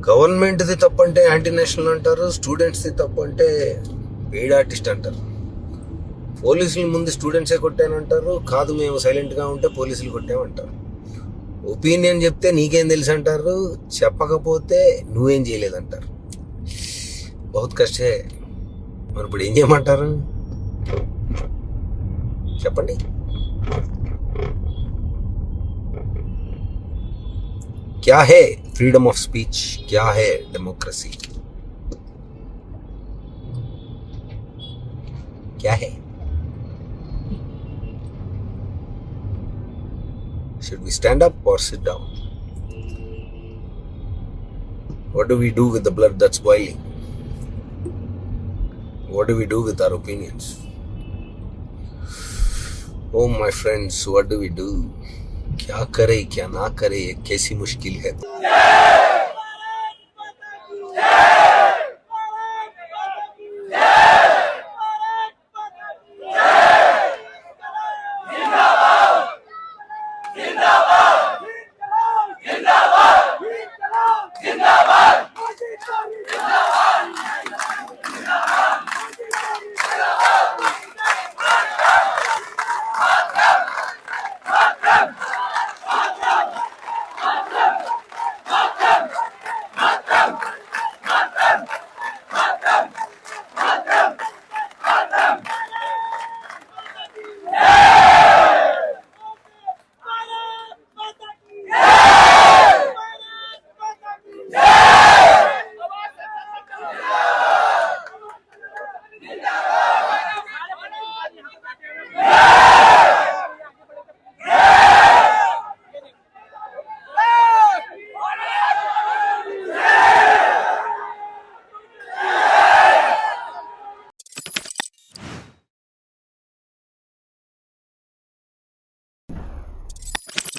గవర్నమెంట్ది తప్పంటే anti national అంటారు, స్టూడెంట్స్ది తప్పంటే paid artist అంటారు. పోలీసుల ముందు స్టూడెంట్సే కొట్టానంటారు, కాదు మేము సైలెంట్గా ఉంటే పోలీసులు కొట్టామంటారు. ఒపీనియన్ చెప్తే నీకేం తెలుసు అంటారు, చెప్పకపోతే నువ్వేం చేయలేదంటారు. బహుత్ కష్టే. మరి ఇప్పుడు ఏం చేయమంటారు చెప్పండి. क्या है फ्रीडम ऑफ स्पीच, क्या है डेमोक्रेसी, क्या है? Should we stand up or sit down? What do we do with the blood that's boiling? What do we do with our opinions? Oh my friends, what do we do? क्या करे क्या ना करे, ये कैसी मुश्किल है.